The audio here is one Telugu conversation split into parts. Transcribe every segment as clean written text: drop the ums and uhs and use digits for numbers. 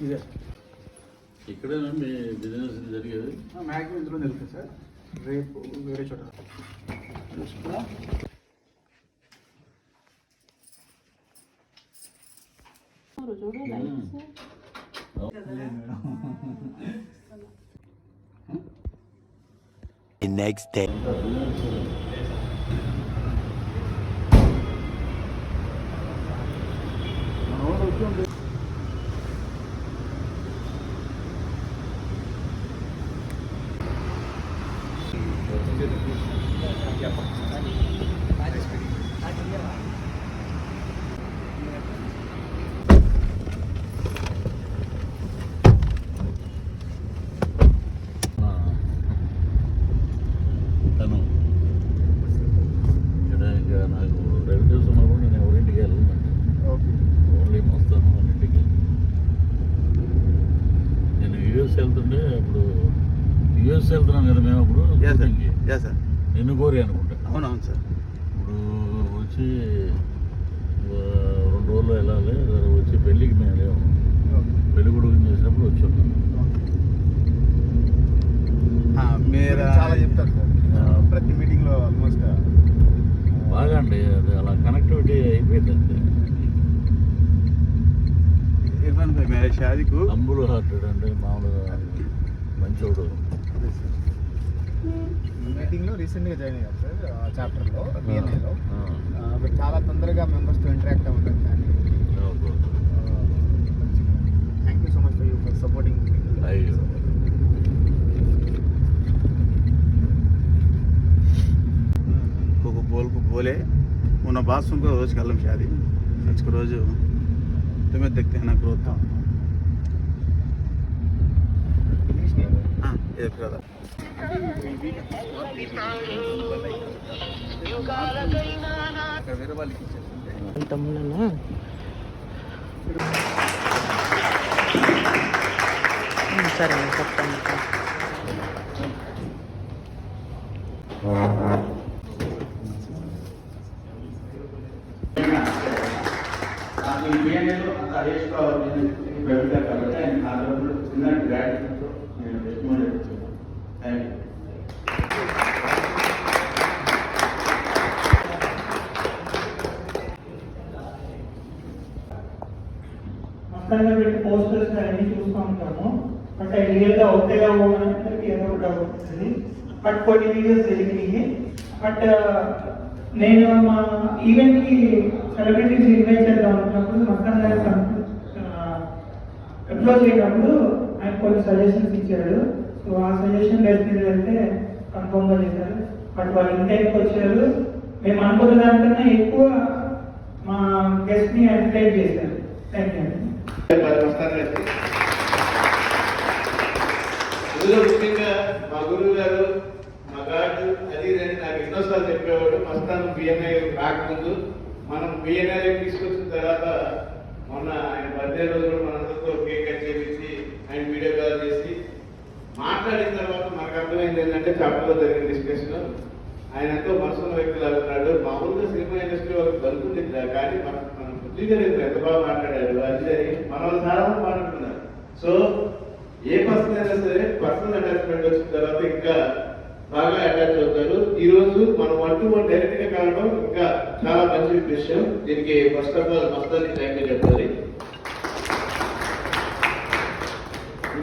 ఇదే ఇక్కడేనా మీ బిజినెస్ జరిగేది? మ్యాక్సిమం ఇందులో జరుగుతుంది సార్. రేపు వేరే చోట The next day. వెళ్తుంటే ఇప్పుడు యూఎస్ వెళ్తున్నాం కదా మేము. అప్పుడు నిన్ను కోరి అనుకుంటా. అవునవును సార్. ఇప్పుడు వచ్చి 2 రోజులు వెళ్ళాలి. వచ్చి పెళ్ళికి మేము లేవు. పెళ్లి కొడుకు చేసినప్పుడు వచ్చి మీరు చాలా చెప్తారు సార్ ప్రతి మీటింగ్లో. ఆల్మోస్ట్ బాగా అండి అది అలా కనెక్టివిటీ అయిపోయింది అంతే. ఇర్ఫాన్ భాయ్ మేరే షాదీకు అంబుల్ హార్టెడ్ అండి, మామూలుగా మంచోడు. మీటింగ్లో రీసెంట్గా జాయిన్ అయ్యారు సార్ చాప్టర్లో బిఎన్ఏలో. చాలా తొందరగా మెంబర్స్తో ఇంటరాక్ట్ అవ్వడం కానీ. Thank you so much for supporting. बोल को बोले उन्हें बात सुनकर रोज कलम शादी आज को रोज तुम्हें देखते हैं ना ग्रोथ। हाँ ये ब्रदर వేరే వాళ్ళకి ఇచ్చేసింది తమ్ముళ్ళనా. సరే చెప్తాను. పోస్టర్స్ అన్ని చూస్తూ ఉంటాము. బట్ రియల్గా అవుతాయా అనేది ఏదో ఒకటి అవుతుంది. బట్ కొన్ని వీడియోస్ జరిగినాయి. బట్ నేను మా ఈవెంట్కి సెలబ్రిటీస్ ఇన్వైట్ చేద్దాం అనుకున్నప్పుడు మస్తాన్ గారు అప్రోచ్ అయినప్పుడు ఆయన కొన్ని సజెషన్స్ ఇచ్చాడు. సో ఆ సజెషన్ బేస్ మీద వెళ్తే కన్ఫర్మ్గా చేశారు. బట్ వాళ్ళు ఇంటైకి వచ్చారు. మేము అనుకున్న దానికన్నా ఎక్కువ మా గెస్ట్ని ఎంటర్టైన్ చేశారు. Thank you. ఇందులో ముఖ్యంగా మా గురువు గారు మా గాడు అది నాకు ఎన్నోసార్లు చెప్పేవాడు. మస్తాన్ బిఎన్ఐ రాకముందు మనం బిఎన్ఐ తీసుకొచ్చిన తర్వాత మొన్న ఆయన బర్త్డే రోజు కూడా మనందరితో కేక్ కట్ చేయించి ఆయన వీడియో కాల్ చేసి మాట్లాడిన తర్వాత మనకు అర్థమైంది ఏంటంటే చాప్టర్లో జరిగిన డిస్కషన్ ఆయన ఎంతో మనసున్న వ్యక్తి లాగున్నాడు. మామూలుగా సినిమా ఇండస్ట్రీ వాళ్ళకి బతుకుంటుంది కానీ మనం బుద్ధిగలేదు ఎంత బాగా మాట్లాడారు. అది మన వాళ్ళు చాలా మంది మాట్లాడుతున్నారు. సో ఏ పర్సన్ అయినా సరే పర్సనల్ అటాచ్మెంట్ వచ్చిన తర్వాత ఇంకా బాగా అటాచ్ అవుతారు. ఈ రోజు మనం 1 to 1 డైరెక్ట్ గా కావడం ఇంకా చాలా మంచి విషయం. దీనికి ఫస్ట్ ఆఫ్ ఆల్ మస్తానికి థ్యాంక్ యూ చెప్పాలి.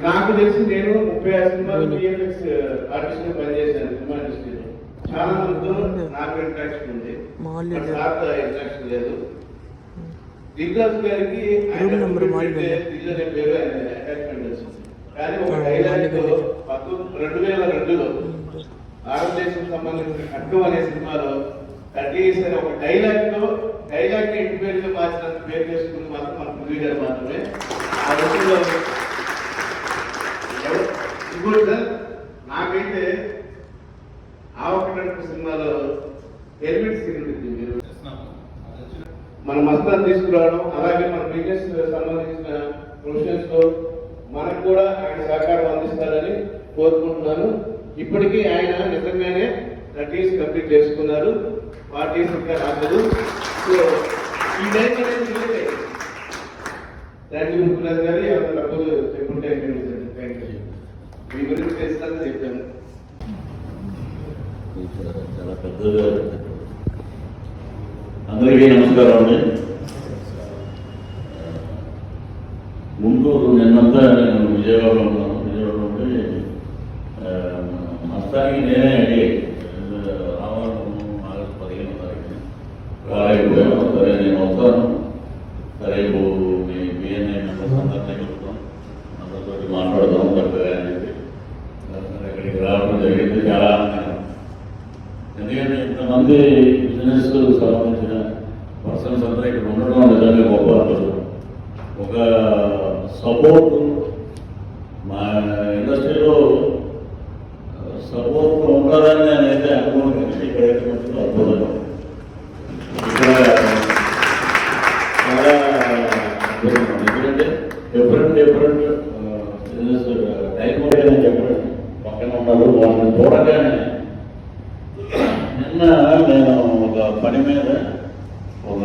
నాకు తెలిసి నేను 36 సినిమాలు బిఎఫ్ఎక్స్ ఆర్టిస్ట్ గా పనిచేశాను సినిమా ఇండస్ట్రీలో. చాలా మందితో నాకు ఇంట్రాక్షన్ ఉంది, ఇంట్రాక్షన్ లేదు. దిగ్రాజ్ గారికి దిగ్గజ పేరు అటాచ్మెంట్ వచ్చింది. కానీ ఒక డైలాగ్ 2002లో భారతదేశం సంబంధించిన ఖడ్గం అనే సినిమాలో కట్టేసిన ఒక డైలాగ్ ఇంటి పేరుగా మార్చినంత పేరు చేసుకుంది మాత్రం మన పృథ్వీ గారు మాత్రమే. ఆ రోజుల్లో ఇంకోటి సార్, నాకైతే ఆవకటంపు సినిమాలో హెల్మెట్ సీన్ ఉంది. మన మస్తాన్ తీసుకురావడం, అలాగే మన బిజినెస్ సంబంధించిన ప్రొఫెషన్స్ లో మనకు కూడా ఆయన సహకారం అందిస్తారని కోరుకుంటున్నాను. ఇప్పటికీ ఆయన నిజంగానే 30 years కంప్లీట్ చేసుకున్నారు. 40 years ఇంకా రాలేదు. సో ఈ టైం అనేది థ్యాంక్ యూ ముఖ్యరాజు గారు. ఎవరైనా తప్పులు చెప్పుంటే థ్యాంక్ యూ. మీ గురించి తెలుస్తానని చెప్పాను. చాలా పెద్దగా. అందరికీ నమస్కారం అండి. గుంటూరు నిన్నంతా నేను విజయవాడలో ఉన్నాను. విజయవాడలో ఉండి మొత్తానికి నేనే అడిగి రావాలను ఆగస్టు 15వ తారీఖున రాలేకపోయాను. సరే నేను వస్తాను, సరే మీ బిఎన్ఐ మెంబర్స్ అందరినీ కలుపుతాం, అందరితో మాట్లాడదాం చక్కగా అని చెప్పి ఇక్కడికి రావడం జరిగింది. చాలా ఆనందంగా. ఎందుకంటే ఇంతమంది బిజినెస్ సంబంధించిన పర్సన్స్ అంతా ఇక్కడ ఉండడం నిజంగా గొప్ప. ఒక సపోర్ట్ మా ఇండస్ట్రీలో సపోర్ట్ ఉంటుందని నేనైతే అనుకోను. ఇక్కడైతే కొంచెం అద్భుతంగా ఇక్కడ చాలా అద్భుతం. ఎందుకంటే డిఫరెంట్ బిజినెస్ టైం అని చెప్పండి పక్కన ఉన్నారు. వాళ్ళని చూడగానే నిన్న నేను ఒక పని మీద ఒక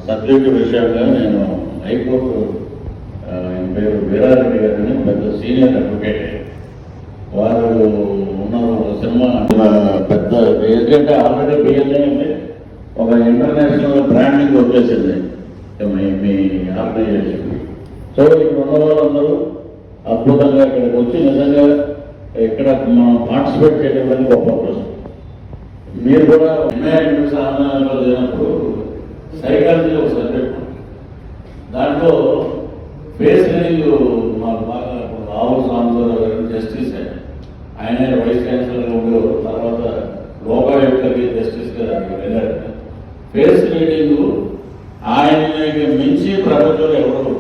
సబ్జెక్టు విషయంగా నేను హైకోర్టు పేరు వీరారెడ్డి గారిని పెద్ద సీనియర్ అడ్వకేట్, వారు ఉన్నారు. ఒక సినిమా పెద్ద ఎందుకంటే ఆల్రెడీ బిఎల్ఏ అంటే ఒక ఇంటర్నేషనల్ బ్రాండింగ్ వచ్చేసింది మీ ఆర్గనైజేషన్. సో ఇక్కడ ఉన్న వాళ్ళందరూ అద్భుతంగా ఇక్కడికి వచ్చి నిజంగా ఇక్కడ మనం పార్టిసిపేట్ చేయడం గొప్ప అవకాశం. మీరు కూడా ఆందోళనలో లేనప్పుడు సైకాలజీ ఒక సబ్జెక్ట్, దాంట్లో ఫేస్ రీడింగ్ మాకు బాగా రాహుల్ సాంబశివరావు గారు జస్టిస్ ఆయన వైస్ ఛాన్సలర్గా ఉండేవారు. తర్వాత లోకాయుక్తకి జస్టిస్గా వెళ్ళారు. ఫేస్ రీడింగ్ ఆయనకి మించి ప్రపంచంలో ఎవరు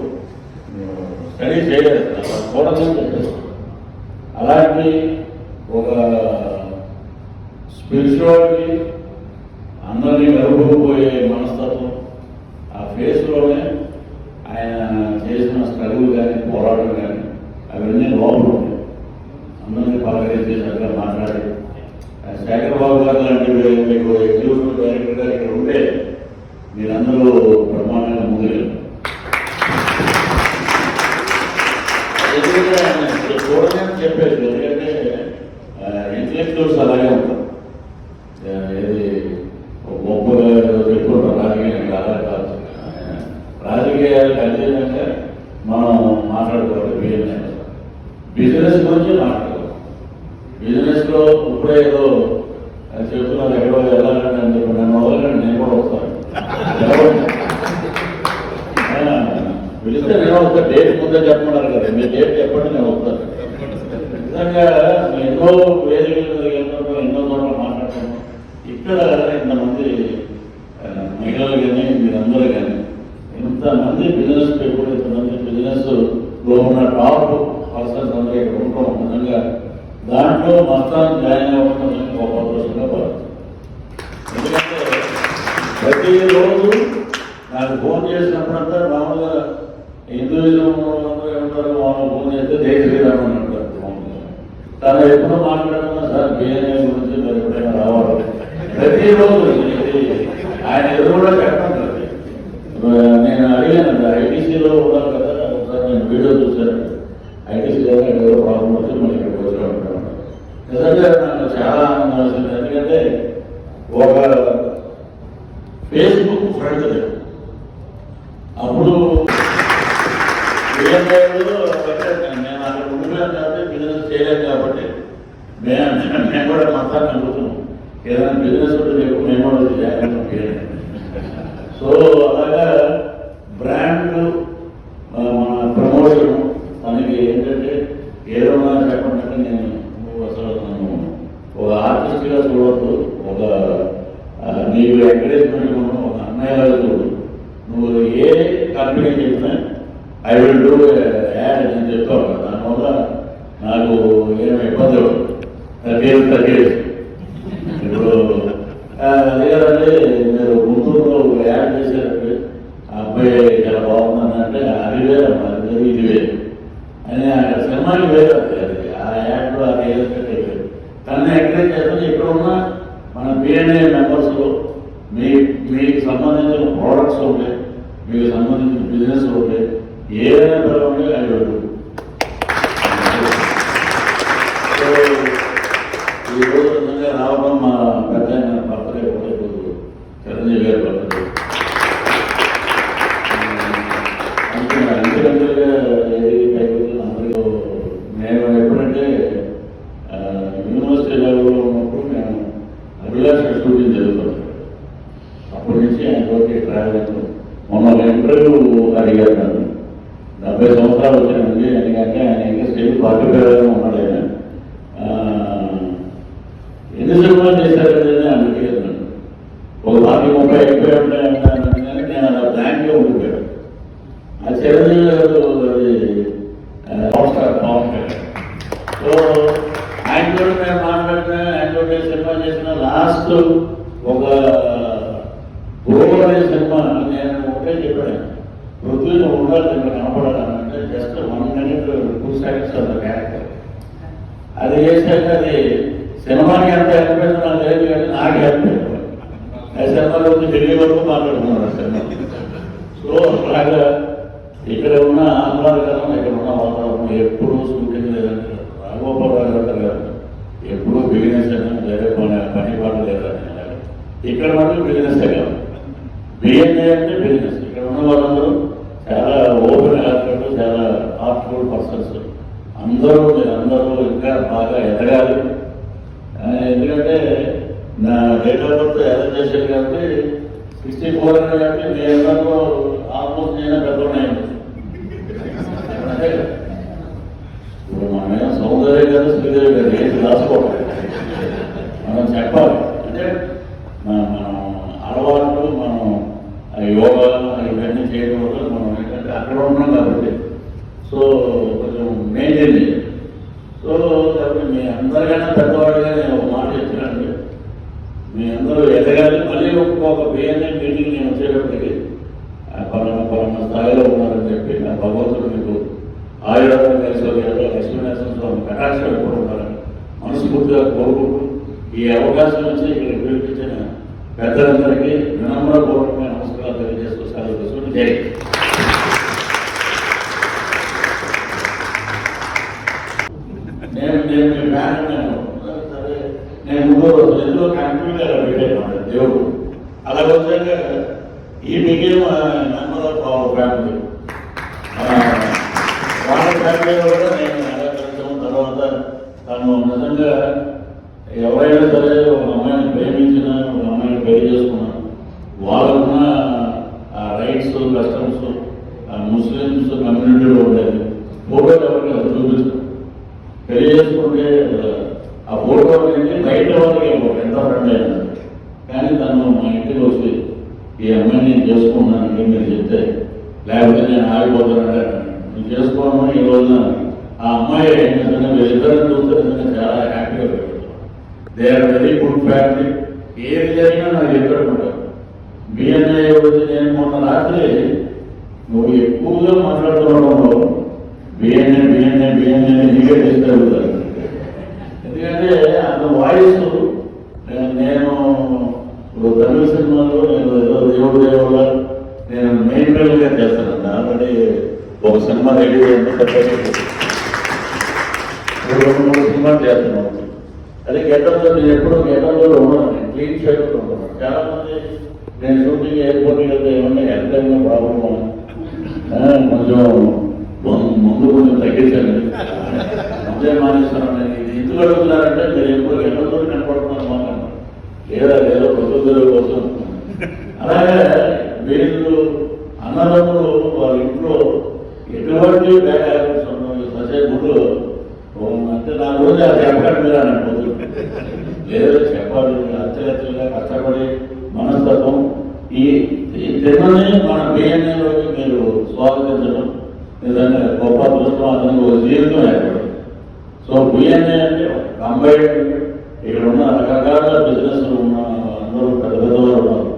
స్టడీ చేయలేదు, చూడదని చెప్పేసి. అలాంటి ఒక స్పిరిచువాలిటీ, అందరినీ కలుపుకుపోయే మనస్తత్వం ఆ ఫేస్లోనే ఆయన చేసిన స్ట్రగుల్ కానీ పోరాటం కానీ అవన్నీ లోపల ఉన్నాయి. అందరినీ పలకరించి చక్కగా మాట్లాడి శేఖర్ బాబు గారు లాంటి మీకు ఎగ్జిక్యూటివ్ డైరెక్టర్ గారు ఇక్కడ ఉంటే మీరందరూ బ్రహ్మాండంగా ముందుకెళ్ళారు. ఎందుకంటే ఆయన చూడని చెప్పేది, ఎందుకంటే ఇంటలెక్చువల్స్ అలాగే ఉంటారు. ఇది గొప్పగా చెప్పుకుంటారు రాజకీయానికి ఆధార కాదు. రాజకీయాలు ఖచ్చితంగా మనం మాట్లాడుకోవాలి. బిజినెస్ గురించి మాట్లాడుకోవాలి. బిజినెస్లో ఇప్పుడే ఏదో చెప్తున్నారు ఎక్కడో వెళ్ళాలని అని చెప్పి నన్ను వదలండి, నేను కూడా వస్తాను. పిలిస్తే నేను వస్తాను. డేట్ ముందే చెప్పమన్నారు కదా, మీ డేట్ చెప్పండి, నేను వస్తాను. నిజంగా ఎన్నో వేదికలు ఎన్నో చోట్ల మాట్లాడుతున్నాం. ఇక్కడ ఇంతమంది మహిళలు కానీ మీరందరూ కానీ ఇంతమంది బిజినెస్ పీపుల్, ఇంతమంది బిజినెస్ లో ఉన్న టాప్ పర్సన్స్ అందరూ ఇక్కడ ఉంటాం. నిజంగా దాంట్లో మొత్తాన్ని జాయిన్ అవ్వడం గొప్ప దృష్టిగా భావిస్తాం. ఎందుకంటే ప్రతిరోజు నాకు ఫోన్ చేసినప్పుడంతా మామూలుగా హిందూయిజం అందరూ ఏమంటారు, మామూలు ఫోన్ చేస్తే జై శ్రీరామ్ అని అంటారు. తను ఎప్పుడూ మాట్లాడుతున్నా సార్ బిఎన్ఏ గురించి మీరు ఎప్పుడైనా రావాలి. ప్రతిరోజు ఆయన ఎదురు కూడా చెప్పడం కదా. నేను అడిగాను, ఐటీసీలో ఉన్నాను కదా, ఒకసారి నేను వీడియో చూశాను. ఐటీసీ దగ్గర ఏదో ప్రాబ్లం వచ్చి మళ్ళీ ఇక్కడికి వచ్చి ఉంటాను. నిజంగా నాకు చాలా ఆనందం వచ్చింది. ఎందుకంటే ఒక ఫేస్బుక్ ఫ్రెండ్ అప్పుడు బిఎన్ఐలో నేను అక్కడ ఉండిపోయాను కాబట్టి బిజినెస్ చేయలేదు కాబట్టి మేము కూడా మొత్తాన్ని అనుకుంటున్నాం. ఏదైనా బిజినెస్ ఉంటే చెప్పు, మేము కూడా చేయాలి. సో అలాగా బ్రాండ్ మన ప్రమోషన్ మనకి ఏంటంటే ఏదైనా చెప్పండి, నేను అసలు నన్ను ఒక ఆర్టిస్ట్గా చూడద్దు, ఒక నీకు ఎంకరేజ్మెంట్ ఒక అన్నయ్యగా చూడు. నువ్వు ఏ కంపెనీ చెప్పినా ఐ విల్ డూ యాడ్ అని చెప్తావు కదా, దానివల్ల నాకు ఏమి ఇబ్బంది తగ్గేది. ఇప్పుడు అదే కదండి, మీరు గుంటూరులో యాడ్ చేసేటప్పుడు ఆ అబ్బాయి చాలా బాగుందంటే అది వేరే, అది ఇది వేరు అని అక్కడ సినిమాకి వేరు. అది ఆ యాడ్లో అది ఏదైతే తను ఎంకరేజ్ చేస్తే ఇక్కడ ఉన్న మన బిఎన్ఏ మెంబర్స్లో మీకు సంబంధించిన ప్రోడక్ట్స్ ఉంటాయి, మీకు సంబంధించిన బిజినెస్ ఉంటాయి. ఏదైనా పర్వాలేదు ఆయన వద్దు. సో ఈరోజు నిజంగా రావడం మా పెద్ద బర్త్డే కూడా ఈరోజు చిరంజీవి గారి బర్త్డే. అంతకంతగా ఏది పైకి అందరూ నేను ఎప్పుడంటే యూనివర్సిటీ లెవెల్లో ఉన్నప్పుడు నేను అభిలాష్ షూటింగ్ జరుగుతాను. అప్పటి నుంచి ఆయన తోటి ట్రావెలింగ్. మొన్న ఇంటర్వ్యూ అడిగారు నన్ను, 70 సంవత్సరాలు వచ్చినాయండి. ఎందుకంటే ఆయన ఇంకా స్టేజ్ 45 ఉన్నాడు. ఆయన ఎన్ని సినిమాలు చేశారని ఆయన అడిగారు నన్ను. ఒక 40-30 అయిపోయి ఉంటాయని కానీ నేను అలా బ్లాంక్గా ఉండిపోయాను. ఆ చిరంజీవి గారు అది పవన్ కళ్యాణ్. సో ఆయనతో మేము మాట్లాడినా, ఆయనతో సినిమా చేసిన లాస్ట్ ఒక గోవా అనే సినిమా నేను ఒకటే చెప్పాను, పృథ్వీలో ఉండాలి ఇక్కడ కనపడాలంటే జస్ట్ 1 minute 2 seconds అంత క్యారెక్టర్. అది చేశాక అది సినిమాకి ఎంత హెల్ప్ అయిందో నాకు లేదు కానీ నాకు హెల్ప్ అయిపోయింది. ఆ సినిమాలో ఢిల్లీ వరకు మాట్లాడుతున్నాను ఆ సినిమా. సో అలాగా ఇక్కడ ఉన్న ఆహ్లాదకరం, ఇక్కడ ఉన్న వాతావరణం ఎప్పుడూ షూటింగ్ లేదంటే రాఘోపాల్ గారు ఎప్పుడూ బిజినెస్ అయినా వేరే పని పాట లేదని. ఇక్కడ మటుకు బిజినెస్ కాదు, బిఎన్ఏ అంటే బిజినెస్. ఇక్కడ ఉన్న వాళ్ళందరూ చాలా ఓపెన్ హార్టెడ్, చాలా హార్ట్ఫుల్ పర్సన్స్. అందరూ ఇంకా బాగా ఎదగాలి. ఎందుకంటే నా డేట్ ఆఫ్ బర్త్ ఎలా చేశారు కాబట్టి 64 అని కాబట్టి మీ అందరూ ఆల్మోస్ట్ నేను పెద్దవాడిని. అంటే ఇప్పుడు మనమేమో సౌందర్య గారు, శ్రీదేవి గారు ఏది రాసుకోవాలి, మనం చెప్పాలి. అంటే మనం అలవాట్లు, మనం యోగా ఇవన్నీ చేయడం వల్ల మనం ఏంటంటే అక్కడ ఉన్నాం కాబట్టి సో కొంచెం మెయింటైన్ చేయాలి. సో కాబట్టి మీ అందరికైనా పెద్దవాడిగా నేను ఒక మాట చెప్తున్నానండి, మీ అందరూ ఎదగాలి. మళ్ళీ ఒక్కొక్క బిఎన్ఏ మీటింగ్ నేను వచ్చేటప్పటికి పలానా స్థాయిలో ఉన్నారని చెప్పి నా భగవంతుడు మీకు ఆయుర్వేదం ఐశ్వర్యాలు లక్ష్మీనరసింహ కటాక్షలు కూడా ఉండాలని మనస్ఫూర్తిగా కోరుకుంటూ ఈ అవకాశం నుంచి ఇక్కడ పిలిపించిన పెద్దలందరికీ వినమ్రపూర్వకమైన నమస్కారాలు తెలియజేస్తూ సెలవు తీసుకుని జై. నేను మీ ఫ్యాన్ సరే, నేను 3 రోజులు ఎందులో కంప్యూటర్ పెట్టాను దేవుడు. అలా వచ్చాక ఈ became member of our family. వాళ్ళ ఫ్యామిలీలో కూడా నేను ఎలా కలిసాము. తర్వాత తను నిజంగా ఎవరైనా సరే ఒక అమ్మాయిని ప్రేమించిన, ఒక అమ్మాయిని పెళ్లి చేసుకున్నా, వాళ్ళకున్న రైట్స్, కస్టమ్స్ ముస్లిమ్స్ కమ్యూనిటీలో ఉండేది. ఫోటోలు ఎవరికి అది చూపిస్తాం. పెళ్లి చేసుకుంటే ఆ ఫోటో అనేది బయట వాళ్ళకి ఎంత ఫ్రెండ్ అయినా కానీ తను మా ఇంటికి వచ్చి ఈ అమ్మాయిని నేను చేసుకున్నానండి మీరు చెప్తే, లేకపోతే నేను ఆగిపోతానంటే నేను చేసుకోవడం. ఈ రోజున ఆ అమ్మాయి నిజంగా వీళ్ళిద్దరిని చూస్తే నిజంగా చాలా హ్యాపీగా పెరుగుతాం. They are very good family. ఏది జరిగినా నాకు ఎక్కడుంటారు. బిఎన్ఏ నేను మొన్న రాత్రి నువ్వు ఎక్కువగా మాట్లాడుతుండడంలో బిఎన్ఏ బిఎన్ఏ బిఎన్ఏ నీకే తీసుకెళ్తారు. ఎందుకంటే అంత వాయిస్ నేను ఇప్పుడు తమిళ సినిమాలో నేను ఏదో దేవుడు దేవుళ్ళ నేను మెయిన్ గా చేస్తానండి. ఆల్రెడీ ఒక సినిమా రెడీ అయింది, 2-3 సినిమాలు చేస్తున్నాను. అదే గెటప్లో నేను ఎప్పుడూ గెటప్లో ఉన్నాను, క్లీన్ షర్ట్ ఉంటాను. చాలా మంది నేను షూటింగ్ ఎయిర్పోర్ట్కి వెళ్తే ఏమన్నా ఎంత ప్రాబ్లమ్ కొంచెం ముందు కొంచెం తగ్గించండి, ముందే మానేస్తాను. ఇది ఎందుకు అడుగుతున్నారంటే మీరు ఎప్పుడు గెటప్లో కనపడుతున్నారు మాట లేదా ఏదో ప్రొసీజర్ కోసం. అలాగే వీళ్ళు అన్నదమ్ములు వాళ్ళ ఇంట్లో ఎటువంటి బ్యాడ్ హ్యాబిట్స్ ఉన్నాయి ససే గుడ్లు అంటే నా గురించి అది చెప్పకండి మీరు అని అనుకుంటుంది. లేదా చెప్పాలి, అత్యగా కష్టపడి మనస్తత్వం ఈ తిన్నని మన బిఎన్ఏలోకి మీరు స్వాగతించడం నిజంగా గొప్ప అదృష్టం. అతనికి ఒక జీవితం ఏర్పడింది. సో బిఎన్ఏ అంటే కంబైన్డ్ ఇక్కడ ఉన్న రకరకాల బిజినెస్ ఉన్న అందరూ పెద్ద పెద్దవారు ఉన్నారు.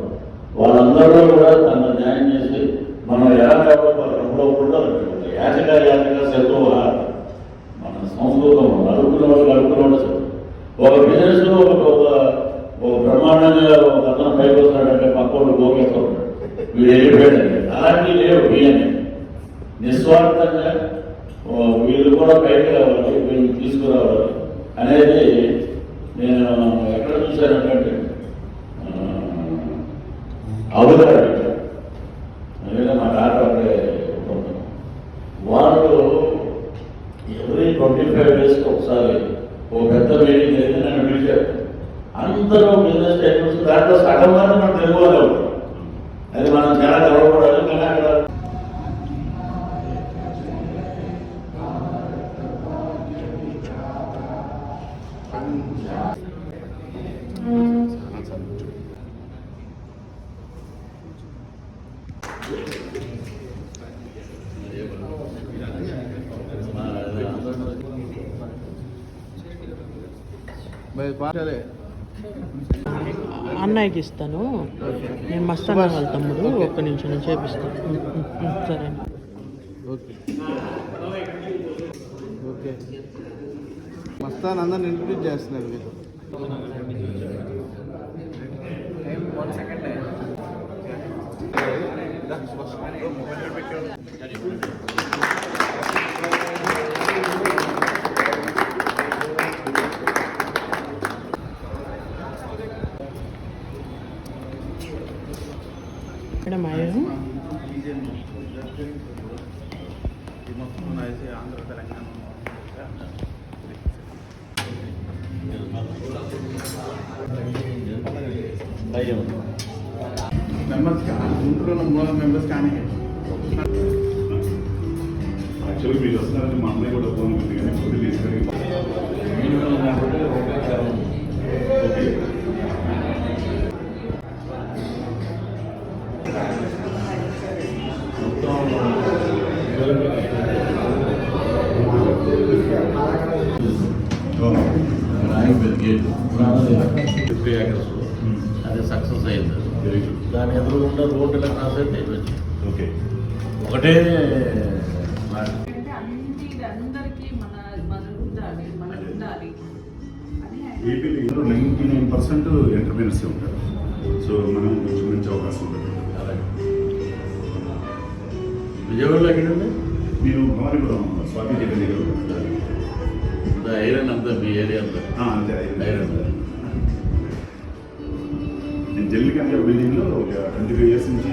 వాళ్ళందరూ కూడా తన న్యాయం చేసి మనం ఎలా కాకుండా కూడా యాచగా శత్రువు మన సంస్కృతం అడుగుతున్న వాళ్ళు అడుగుతున్న ఒక బిజినెస్ లో ఒక బ్రహ్మాండంగా ఒక అతను పైకి వస్తాడంటే పక్క వాళ్ళు గోకేస్తూ ఉంటాడు, వీడు వెళ్ళిపోయాడండి. అలాంటివి లేవు బియ్యనే. నిస్వార్థంగా వీళ్ళు కూడా పైకి రావాలి, వీళ్ళు తీసుకురావాలి అనేది నేను ఎక్కడ చూశానంటే అవుతారు అందుకే మా డాక్టర్ అక్కడే ఉంటుంది. వాళ్ళు ఎవరీ 25 డేస్కి ఒకసారి ఓ పెద్ద మీటింగ్ జరిగింది, నన్ను పిలిచారు. అందరూ బిజినెస్ టైప్స్ దాంట్లో సగం మంది మనం తెలుగు వాళ్ళు ఉంటాం. అది మనం చాలా గర్వపడాలి. కానీ అక్కడ అన్నయ్యకి ఇస్తాను. నేను మస్తాన్ వాళ్ళ తమ్ముడు, ఒక్క నిమిషం నేను చేపిస్తాను. సరే ఓకే. మస్తాన్ అందరిని ఇంట్రడ్యూస్ చేస్తున్నారు మీరు. మేడం అయ్యారు ఆంధ్ర తెలంగాణ మెంబర్స్ గుంటూరులో 300 మెంబర్స్ కానీ యాక్చువల్గా మీరు వస్తున్నారని మా అమ్మాయి కూడా ఫోన్ ఉంది కానీ ఫుడ్ తీసుకొని ఓకే. అది సక్సెస్ అయింది. దాని ఎదురుగుండా రోడ్డులకు రాసైతే ఓకే. ఒకటే మాట. అందరికీ మన ఉండాలి అని ఏపీలో 99% ఎంటర్ప్రీనర్స్ ఉంటారు. సో మనం కొంచెం మంచి అవకాశం ఉంటుంది. విజయవాడలో ఎక్కడండి? మీరు భవానీపురం స్వాతి జగన్ దగ్గర ఉంటారు. ఐరన్ అంతా మీ ఏరియా అంతా అంతే ఐరన్. నేను జల్లికంట బిల్డింగ్లో ఒక 25 years నుంచి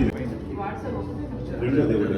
వాట్సాప్ రెండో దగ్గర